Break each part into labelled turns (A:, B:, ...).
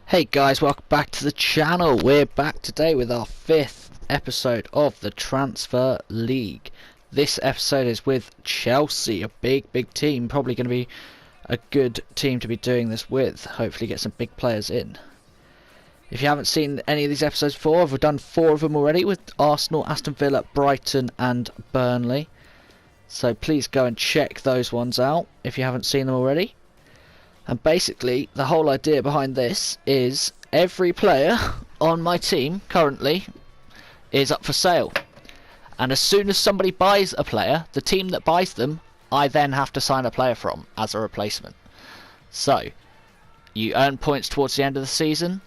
A: Hey guys, welcome back to the channel. We're back today with our 5th episode of the Transfer League. This episode is with Chelsea, a big team. Probably going to be a good team to be doing this with. Hopefully get some big players in. If you haven't seen any of these episodes before, we've done 4 of them already with Arsenal, Aston Villa, Brighton and Burnley. So please go and check those ones out if you haven't seen them already. And basically, the whole idea behind this is every player on my team currently is up for sale. And as soon as somebody buys a player, the team that buys them, I then have to sign a player from as a replacement. So, you earn points towards the end of the season,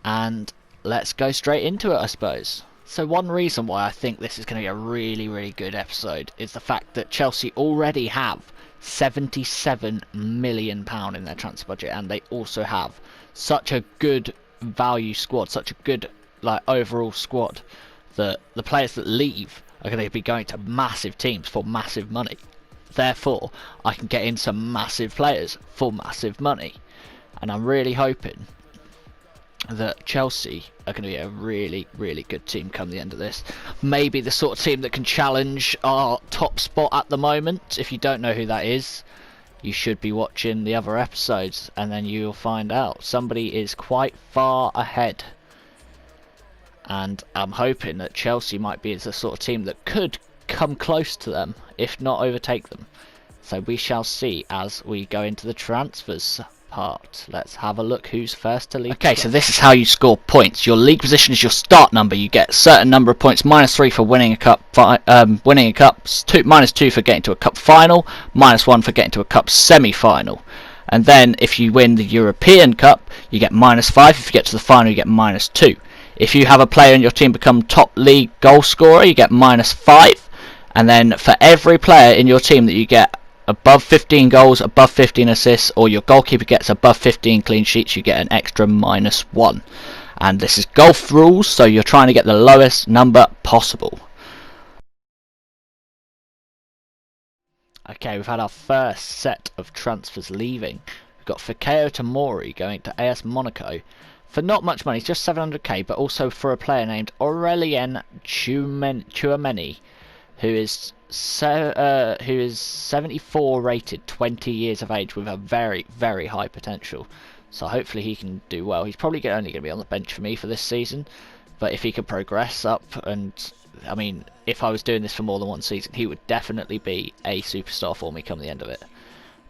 A: and let's go straight into it, I suppose. So one reason why I think this is going to be a really good episode is the fact that Chelsea already have £77 million in their transfer budget, and they also have such a good value squad, such a good overall squad, that the players that leave are going to be going to massive teams for massive money. Therefore, I can get in some massive players for massive money, and I'm really hoping that Chelsea are going to be a really good team come the end of this. Maybe the sort of team that can challenge our top spot at the moment. If you don't know who that is, you should be watching the other episodes and then you'll find out. Somebody is quite far ahead, and I'm hoping that Chelsea might be the sort of team that could come close to them, if not overtake them. So we shall see as we go into the transfers part. Let's have a look who's first to league. Okay, so this is how you score points. Your league position is your start number. You get a certain number of points, -3 for winning a cup, -2 for getting to a cup final, -1 for getting to a cup semi-final. And then if you win the European Cup, you get -5. If you get to the final, you get -2. If you have a player in your team become top league goal scorer, you get -5. And then for every player in your team that you get above 15 goals, above 15 assists, or your goalkeeper gets above 15 clean sheets, you get an extra -1. And this is golf rules, so you're trying to get the lowest number possible. Okay, we've had our first set of transfers leaving. We've got Fikayo Tomori going to AS Monaco for not much money, just 700k, but also for a player named Aurelien Tchouameni, who is 74 rated, 20 years of age, with a very high potential. So hopefully he can do well. He's probably only going to be on the bench for me for this season, but if he could progress up, and I mean, if I was doing this for more than one season, he would definitely be a superstar for me come the end of it.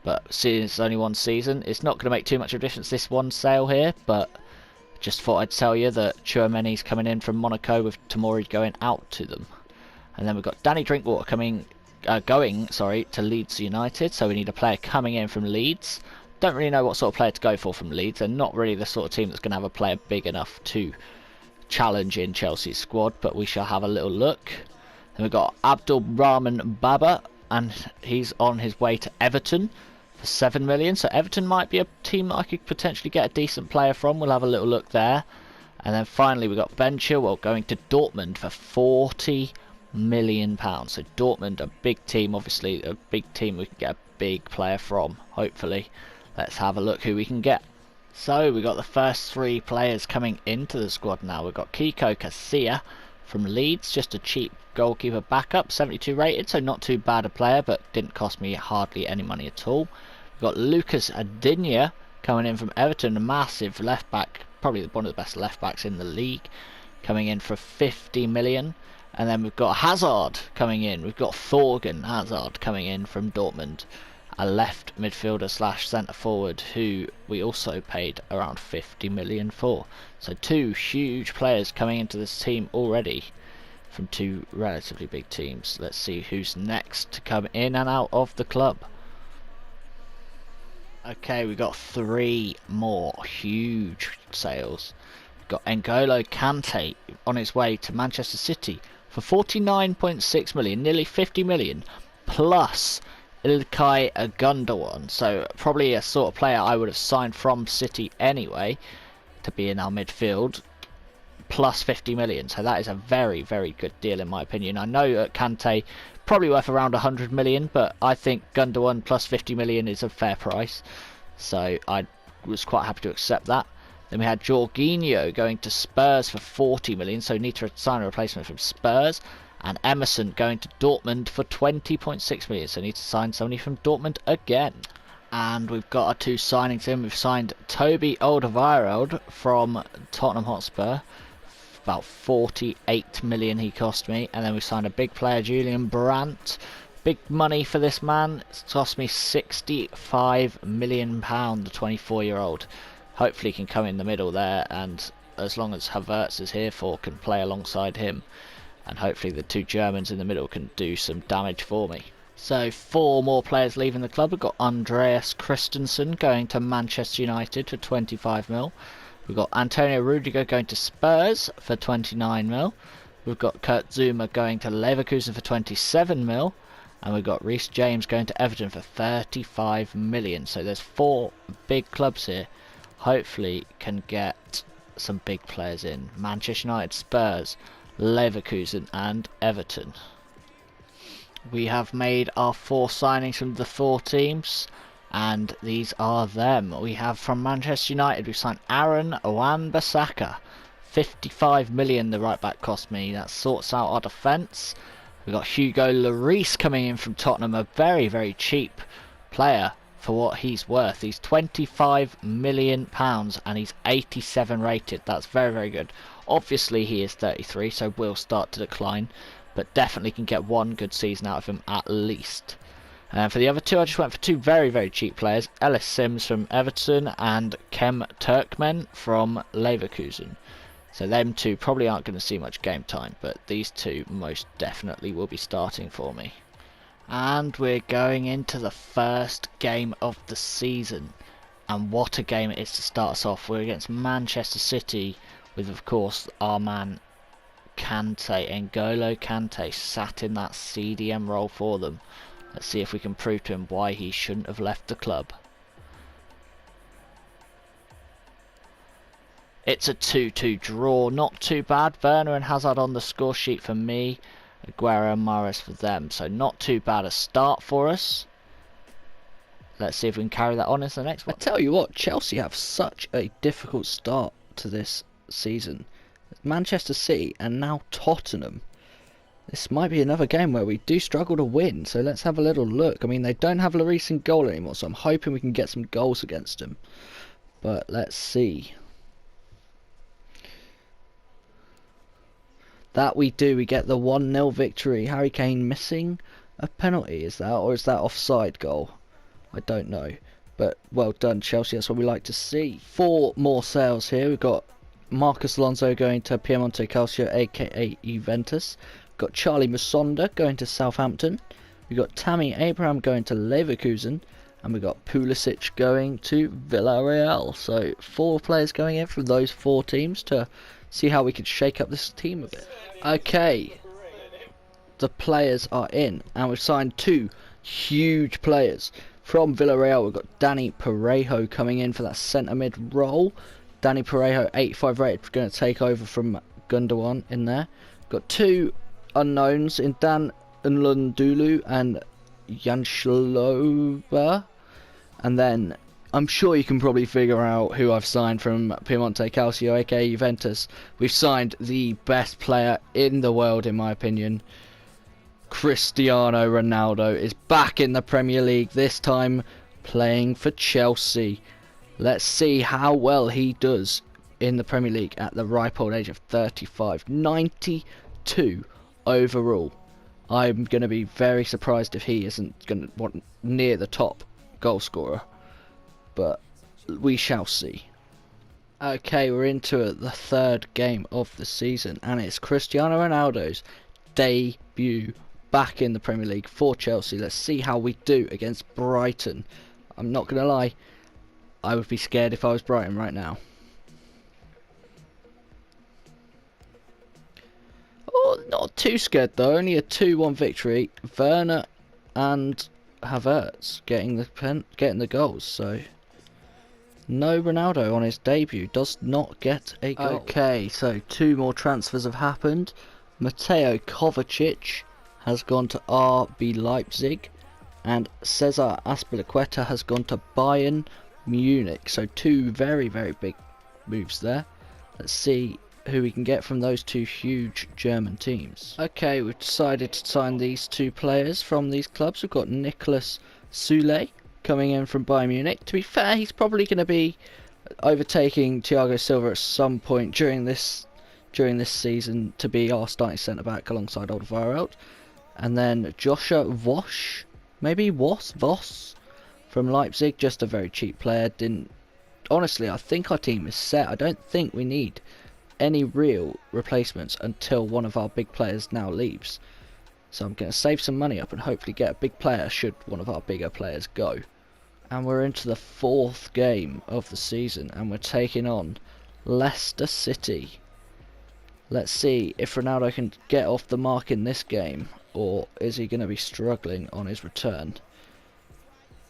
A: But seeing it's only one season, it's not going to make too much of a difference this one sale here, but just thought I'd tell you that Tchouameni's coming in from Monaco with Tomori going out to them. And then we've got Danny Drinkwater going to Leeds United. So we need a player coming in from Leeds. Don't really know what sort of player to go for from Leeds. They're not really the sort of team that's going to have a player big enough to challenge in Chelsea's squad, but we shall have a little look. Then we've got Abdul Rahman Baba, and he's on his way to Everton for 7 million. So Everton might be a team that I could potentially get a decent player from. We'll have a little look there. And then finally we've got Ben Chilwell going to Dortmund for £40 million. So Dortmund, a big team, obviously a big team we can get a big player from, hopefully. Let's have a look who we can get. So we got the first 3 players coming into the squad now. We've got Kiko Casilla from Leeds, just a cheap goalkeeper backup, 72 rated, so not too bad a player, but didn't cost me hardly any money at all. We've got Lucas Adinha coming in from Everton, a massive left back, probably one of the best left backs in the league, coming in for 50 million. And then we've got Hazard coming in. We've got Thorgan Hazard coming in from Dortmund, a left midfielder / centre forward who we also paid around 50 million for. So 2 huge players coming into this team already from 2 relatively big teams. Let's see who's next to come in and out of the club. Okay, we got 3 more huge sales. We've got N'Golo Kante on his way to Manchester City for 49.6 million, nearly 50 million, plus Ilkay Gundogan. So probably a sort of player I would have signed from City anyway to be in our midfield, plus 50 million. So that is a very good deal in my opinion. I know Kante probably worth around 100 million, but I think Gundogan plus 50 million is a fair price. So I was quite happy to accept that. Then we had Jorginho going to Spurs for 40 million, so need to sign a replacement from Spurs. And Emerson going to Dortmund for 20.6 million, so need to sign somebody from Dortmund again. And we've got our two signings in. We've signed Toby Alderweireld from Tottenham Hotspur. About 48 million he cost me. And then we signed a big player, Julian Brandt. Big money for this man. It's cost me £65 million, the 24-year-old. Hopefully he can come in the middle there, and as long as Havertz is here for, can play alongside him. And hopefully the two Germans in the middle can do some damage for me. So 4 more players leaving the club. We've got Andreas Christensen going to Manchester United for 25 mil. We've got Antonio Rudiger going to Spurs for 29 mil. We've got Kurt Zuma going to Leverkusen for 27 mil. And we've got Reece James going to Everton for 35 million. So there's 4 big clubs here. Hopefully can get some big players in. Manchester United, Spurs, Leverkusen and Everton. We have made our 4 signings from the 4 teams, and these are them. We have from Manchester United, we've signed Aaron Wan-Bissaka. 55 million the right back cost me. That sorts out our defence. We've got Hugo Lloris coming in from Tottenham, a very, very cheap player for what he's worth. He's £25 million and he's 87 rated. That's very, very good. Obviously he is 33, so will start to decline, but definitely can get one good season out of him at least. For the other 2, I just went for 2 very, very cheap players. Ellis Sims from Everton and Kem Turkmen from Leverkusen. So them 2 probably aren't going to see much game time, but these 2 most definitely will be starting for me. And we're going into the first game of the season. And what a game it is to start us off. We're against Manchester City with, of course, our man Kante, N'Golo Kante, sat in that CDM role for them. Let's see if we can prove to him why he shouldn't have left the club. It's a 2-2 draw, not too bad. Werner and Hazard on the score sheet for me, Aguero and Mahrez for them, so not too bad a start for us. Let's see if we can carry that on into the next one.
B: I tell you what, Chelsea have such a difficult start to this season. Manchester City and now Tottenham. This might be another game where we do struggle to win, so let's have a little look. I mean, they don't have Lloris in goal anymore, so I'm hoping we can get some goals against them. But let's see. That we do. We get the 1-0 victory. Harry Kane missing a penalty, is that? Or is that offside goal? I don't know. But well done, Chelsea. That's what we like to see. 4 more sales here. We've got Marcus Alonso going to Piemonte Calcio, aka Juventus. We've got Charlie Musonda going to Southampton. We've got Tammy Abraham going to Leverkusen. And we've got Pulisic going to Villarreal. So 4 players going in from those 4 teams to see how we could shake up this team a bit. Okay, the players are in, and we've signed 2 huge players. From Villarreal, we've got Danny Parejo coming in for that centre mid role. Danny Parejo, 85 rated, going to take over from Gundogan in there. Got 2 unknowns in Dan Nlundulu and Janšlova. And then I'm sure you can probably figure out who I've signed from Piemonte Calcio, aka Juventus. We've signed the best player in the world, in my opinion. Cristiano Ronaldo is back in the Premier League, this time playing for Chelsea. Let's see how well he does in the Premier League at the ripe old age of 35. 92 overall. I'm going to be very surprised if he isn't going to want near the top goal scorer. But we shall see. Okay, we're into the 3rd game of the season, and it's Cristiano Ronaldo's debut back in the Premier League for Chelsea. Let's see how we do against Brighton. I'm not going to lie, I would be scared if I was Brighton right now. Oh, not too scared though, only a 2-1 victory. Werner and Havertz getting the goals, so no Ronaldo on his debut, does not get a goal. Okay, so 2 more transfers have happened. Mateo Kovacic has gone to RB Leipzig, and Cesar Azpilicueta has gone to Bayern Munich. So 2 very, very big moves there. Let's see who we can get from those two huge German teams. Okay, we've decided to sign these two players from these clubs. We've got Nicolas Soule coming in from Bayern Munich. To be fair, he's probably going to be overtaking Thiago Silva at some point during this season to be our starting centre back alongside Alderweireld. And then Joshua Voss, maybe Voss from Leipzig, just a very cheap player. Honestly, I think our team is set. I don't think we need any real replacements until one of our big players now leaves. So I'm going to save some money up and hopefully get a big player should one of our bigger players go. And we're into the 4th game of the season and we're taking on Leicester City. Let's see if Ronaldo can get off the mark in this game, or is he going to be struggling on his return.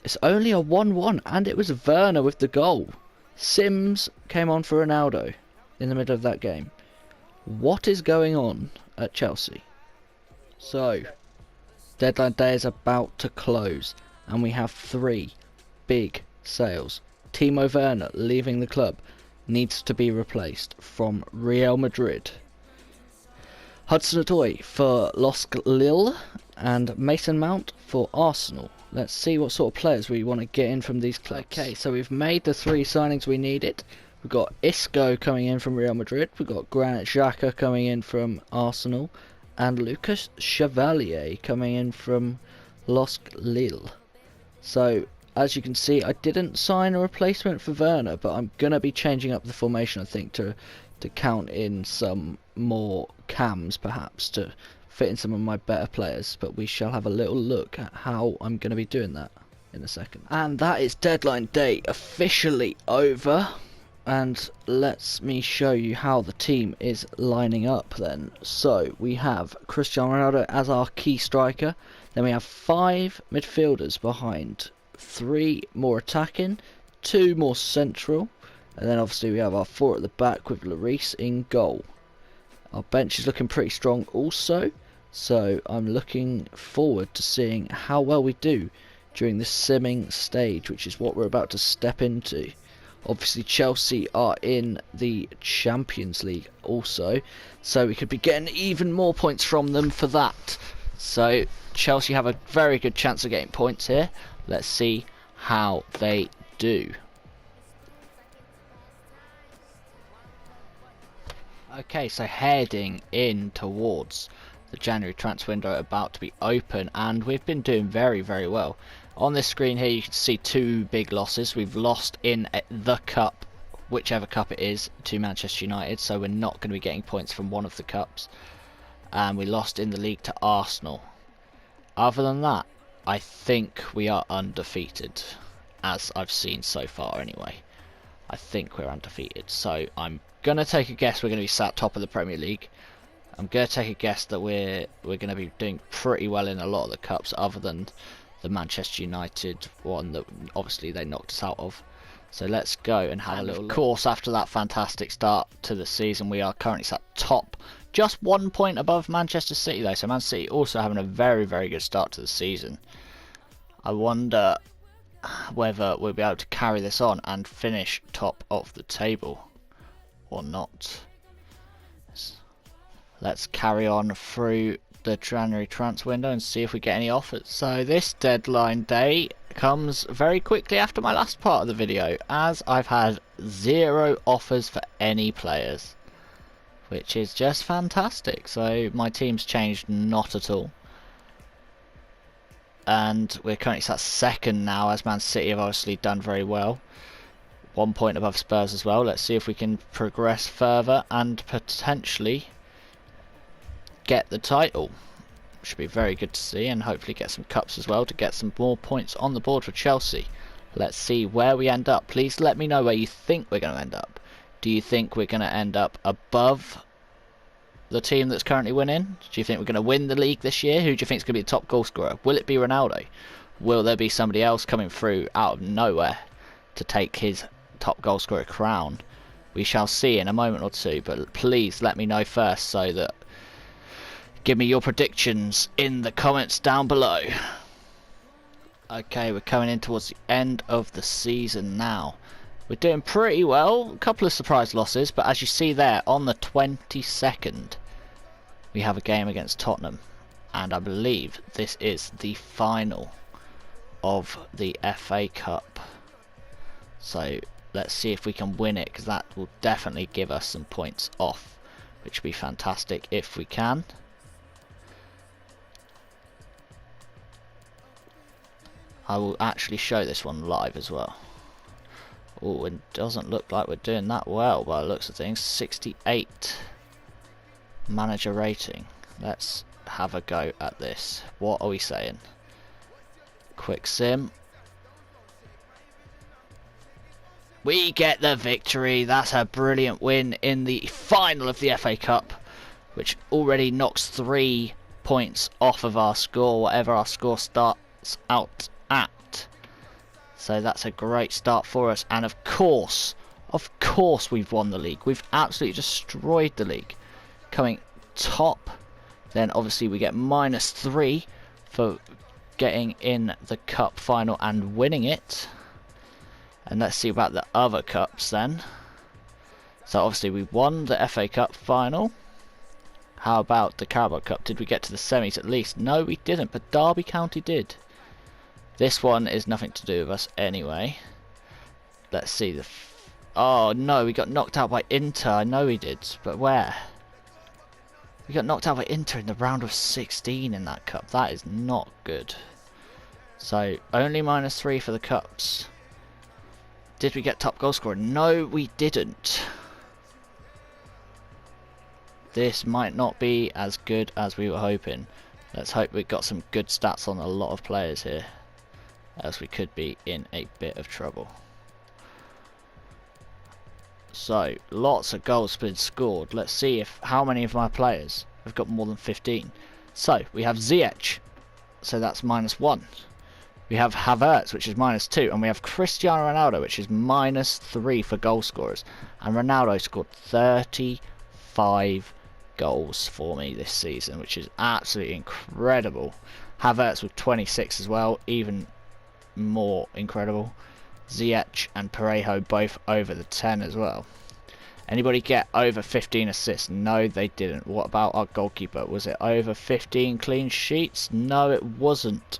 B: It's only a 1-1 and it was Werner with the goal. Sims came on for Ronaldo in the middle of that game. What is going on at Chelsea? So, deadline day is about to close and we have 3 big sales. Timo Werner leaving the club, needs to be replaced from Real Madrid. Hudson-Odoi for LOSC Lille and Mason Mount for Arsenal. Let's see what sort of players we want to get in from these clubs. Okay, so we've made the 3 signings we needed. We've got Isco coming in from Real Madrid. We've got Granit Xhaka coming in from Arsenal. And Lucas Chevalier coming in from LOSC Lille. So, as you can see, I didn't sign a replacement for Werner, but I'm going to be changing up the formation, I think, to count in some more cams, perhaps, to fit in some of my better players. But we shall have a little look at how I'm going to be doing that in a second. And that is deadline day officially over. And let me show you how the team is lining up then. So we have Cristiano Ronaldo as our key striker. Then we have 5 midfielders behind, 3 more attacking, 2 more central. And then obviously we have our 4 at the back with Lloris in goal. Our bench is looking pretty strong also. So I'm looking forward to seeing how well we do during the simming stage, which is what we're about to step into. Obviously Chelsea are in the Champions League also, so we could be getting even more points from them for that. So Chelsea have a very good chance of getting points here. Let's see how they do. Okay, so heading in towards the January transfer window about to be open, and we've been doing very, very well. On this screen here you can see 2 big losses. We've lost in the cup, whichever cup it is, to Manchester United, so we're not going to be getting points from one of the cups. And we lost in the league to Arsenal. Other than that, I think we are undefeated, as I've seen so far anyway. I think we're undefeated, so I'm going to take a guess we're going to be sat top of the Premier League. I'm going to take a guess that we're going to be doing pretty well in a lot of the cups, other than the Manchester United one that obviously they knocked us out of. So let's go and have a little look. Of course, after that fantastic start to the season, we are currently sat top, just 1 point above Manchester City though. So Man City also having a very, very good start to the season. I wonder whether we'll be able to carry this on and finish top of the table or not. Let's carry on through the January transfer window and see if we get any offers. So this deadline day comes very quickly after my last part of the video, as I've had 0 offers for any players, which is just fantastic. So my team's changed not at all, and we're currently sat second now, as Man City have obviously done very well, 1 point above Spurs as well. Let's see if we can progress further and potentially get the title. Should be very good to see, and hopefully get some cups as well to get some more points on the board for Chelsea. Let's see where we end up. Please let me know where you think we're going to end up. Do you think we're going to end up above the team that's currently winning? Do you think we're going to win the league this year? Who do you think is going to be the top goal scorer? Will it be Ronaldo? Will there be somebody else coming through out of nowhere to take his top goal scorer crown? We shall see in a moment or two, but please let me know first, so that give me your predictions in the comments down below. Okay, we're coming in towards the end of the season now,
A: We're doing pretty well. A couple of surprise losses, but as you see there, on the 22nd, we have a game against Tottenham. And I believe this is the final of the FA Cup. So let's see if we can win it, because that will definitely give us some points off, which would be fantastic if we can. I will actually show this one live as well. Oh, it doesn't look like we're doing that well by the looks of things. 68 manager rating. Let's have a go at this. What are we saying? Quick sim. We get the victory. That's a brilliant win in the final of the FA Cup, which already knocks 3 points off of our score, whatever our score starts out at. So that's a great start for us. And of course we've won the league. We've absolutely destroyed the league, coming top. Then obviously we get -3 for getting in the cup final and winning it. And let's see about the other cups then. So obviously we won the FA Cup final. How about the Carabao Cup? Did we get to the semis at least? No, we didn't, but Derby County did. This one is nothing to do with us anyway. Let's see the... Oh no, we got knocked out by Inter. I know we did, but where? We got knocked out by Inter in the round of 16 in that cup. That is not good. So only -3 for the cups. Did we get top goal scorer? No, we didn't. This might not be as good as we were hoping. Let's hope we got some good stats on a lot of players here, else we could be in a bit of trouble. So, lots of goals been scored. Let's see if how many of my players have got more than 15. So, we have Ziyech, so that's -1. We have Havertz, which is -2, and we have Cristiano Ronaldo, which is -3 for goal scorers. And Ronaldo scored 35 goals for me this season, which is absolutely incredible. Havertz with 26 as well, even more incredible. Ziyech and Parejo both over the 10 as well. Anybody get over 15 assists? No, they didn't. What about our goalkeeper? Was it over 15 clean sheets? No, it wasn't.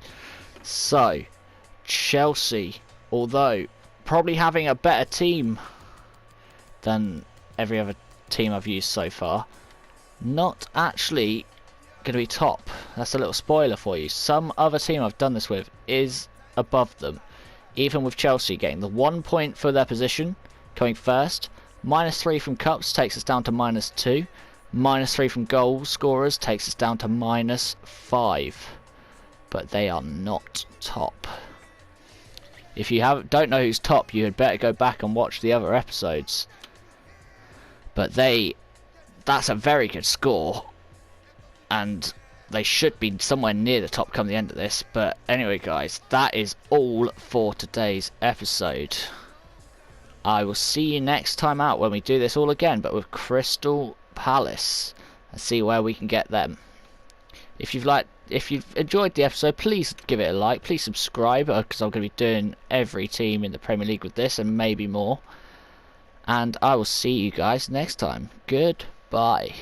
A: So, Chelsea, although probably having a better team than every other team I've used so far, not actually going to be top. That's a little spoiler for you. Some other team I've done this with is above them. Even with Chelsea getting the 1 point for their position, coming first, -3 from cups takes us down to -2, -3 from goal scorers takes us down to -5. But they are not top. If you don't know who's top, you had better go back and watch the other episodes. But that's a very good score, and they should be somewhere near the top come the end of this. But anyway guys, that is all for today's episode. I will see you next time out when we do this all again, but with Crystal Palace, and see where we can get them. If you've enjoyed the episode, please give it a like, please subscribe, because I'm going to be doing every team in the Premier League with this and maybe more. And I will see you guys next time. Goodbye.